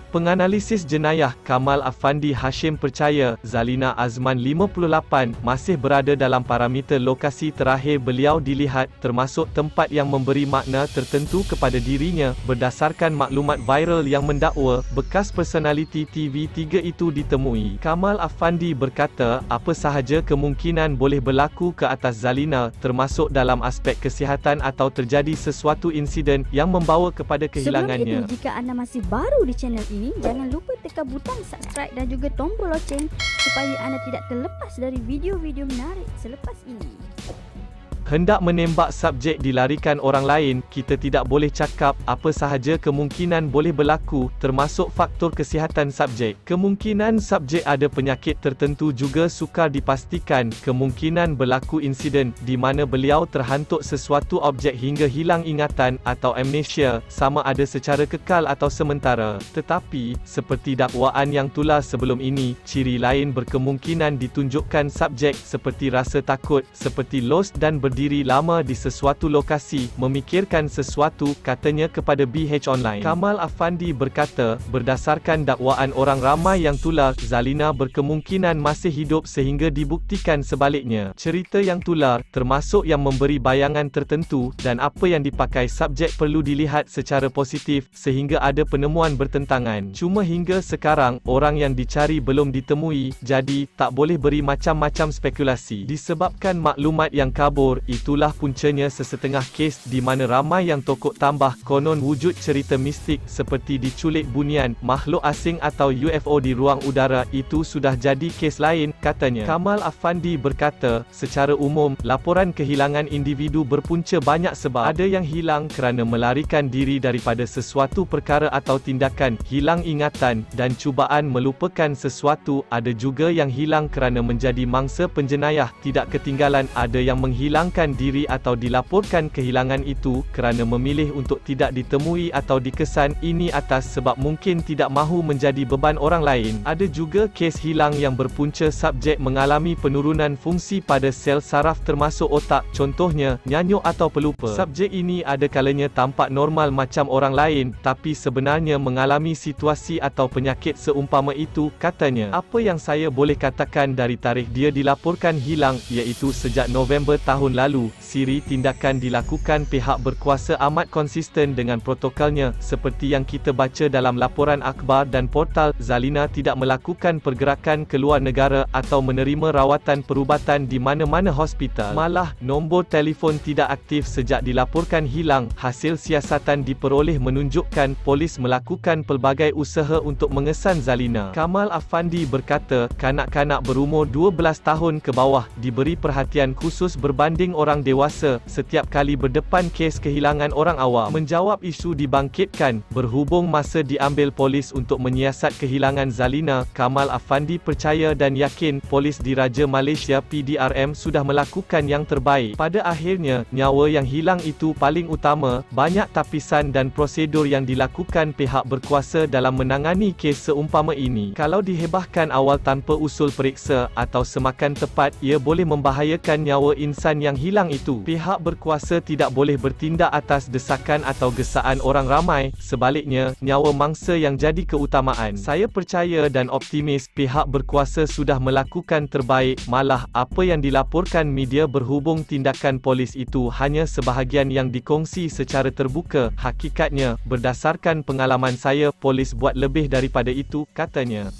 Penganalisis jenayah Kamal Afandi Hashim percaya Zalina Azman 58 masih berada dalam parameter lokasi terakhir beliau dilihat, termasuk tempat yang memberi makna tertentu kepada dirinya. Berdasarkan maklumat viral yang mendakwa bekas personaliti TV3 itu ditemui, Kamal Afandi berkata apa sahaja kemungkinan boleh berlaku ke atas Zalina, termasuk dalam aspek kesihatan atau terjadi sesuatu insiden yang membawa kepada kehilangannya. Sebelum itu, jika anda masih baru di channel ini, jangan lupa tekan butang subscribe dan juga tombol loceng supaya anda tidak terlepas dari video-video menarik selepas ini. Hendak menembak subjek dilarikan orang lain, kita tidak boleh cakap apa sahaja kemungkinan boleh berlaku, termasuk faktor kesihatan subjek. Kemungkinan subjek ada penyakit tertentu juga sukar dipastikan. Kemungkinan berlaku insiden di mana beliau terhantuk sesuatu objek hingga hilang ingatan atau amnesia, sama ada secara kekal atau sementara. Tetapi, seperti dakwaan yang tular sebelum ini, ciri lain berkemungkinan ditunjukkan subjek seperti rasa takut, seperti los dan berdiri lama di sesuatu lokasi, memikirkan sesuatu, katanya kepada BH Online. Kamal Afandi berkata, berdasarkan dakwaan orang ramai yang tular, Zalina berkemungkinan masih hidup sehingga dibuktikan sebaliknya. Cerita yang tular, termasuk yang memberi bayangan tertentu, dan apa yang dipakai subjek perlu dilihat secara positif, sehingga ada penemuan bertentangan. Cuma hingga sekarang, orang yang dicari belum ditemui, jadi, tak boleh beri macam-macam spekulasi. Disebabkan maklumat yang kabur, itulah puncanya sesetengah kes di mana ramai yang tokok tambah konon wujud cerita mistik seperti diculik bunian, makhluk asing atau UFO di ruang udara. Itu sudah jadi kes lain, katanya. Kamal Afandi berkata, secara umum, laporan kehilangan individu berpunca banyak sebab. Ada yang hilang kerana melarikan diri daripada sesuatu perkara atau tindakan, hilang ingatan, dan cubaan melupakan sesuatu. Ada juga yang hilang kerana menjadi mangsa penjenayah, tidak ketinggalan. Ada yang menghilangkan diri atau dilaporkan kehilangan itu kerana memilih untuk tidak ditemui atau dikesan. Ini atas sebab mungkin tidak mahu menjadi beban orang lain. Ada juga kes hilang yang berpunca subjek mengalami penurunan fungsi pada sel saraf termasuk otak, contohnya nyanyuk atau pelupa. Subjek ini ada kalanya tampak normal macam orang lain, tapi sebenarnya mengalami situasi atau penyakit seumpama itu, katanya. Apa yang saya boleh katakan dari tarikh dia dilaporkan hilang, iaitu sejak November tahun lalu, siri tindakan dilakukan pihak berkuasa amat konsisten dengan protokolnya. Seperti yang kita baca dalam laporan akhbar dan portal, Zalina tidak melakukan pergerakan ke luar negara atau menerima rawatan perubatan di mana-mana hospital. Malah, nombor telefon tidak aktif sejak dilaporkan hilang. Hasil siasatan diperoleh menunjukkan polis melakukan pelbagai usaha untuk mengesan Zalina. Kamal Afandi berkata, kanak-kanak berumur 12 tahun ke bawah diberi perhatian khusus berbanding orang dewasa setiap kali berdepan kes kehilangan orang awam. Menjawab isu dibangkitkan berhubung masa diambil polis untuk menyiasat kehilangan Zalina, Kamal Afandi percaya dan yakin polis Diraja Malaysia PDRM sudah melakukan yang terbaik. Pada akhirnya, nyawa yang hilang itu paling utama. Banyak tapisan dan prosedur yang dilakukan pihak berkuasa dalam menangani kes seumpama ini. Kalau dihebahkan awal tanpa usul periksa atau semakan tepat, ia boleh membahayakan nyawa insan yang hilang itu. Pihak berkuasa tidak boleh bertindak atas desakan atau gesaan orang ramai, sebaliknya, nyawa mangsa yang jadi keutamaan. Saya percaya dan optimis pihak berkuasa sudah melakukan terbaik. Malah, apa yang dilaporkan media berhubung tindakan polis itu hanya sebahagian yang dikongsi secara terbuka. Hakikatnya, berdasarkan pengalaman saya, polis buat lebih daripada itu, katanya.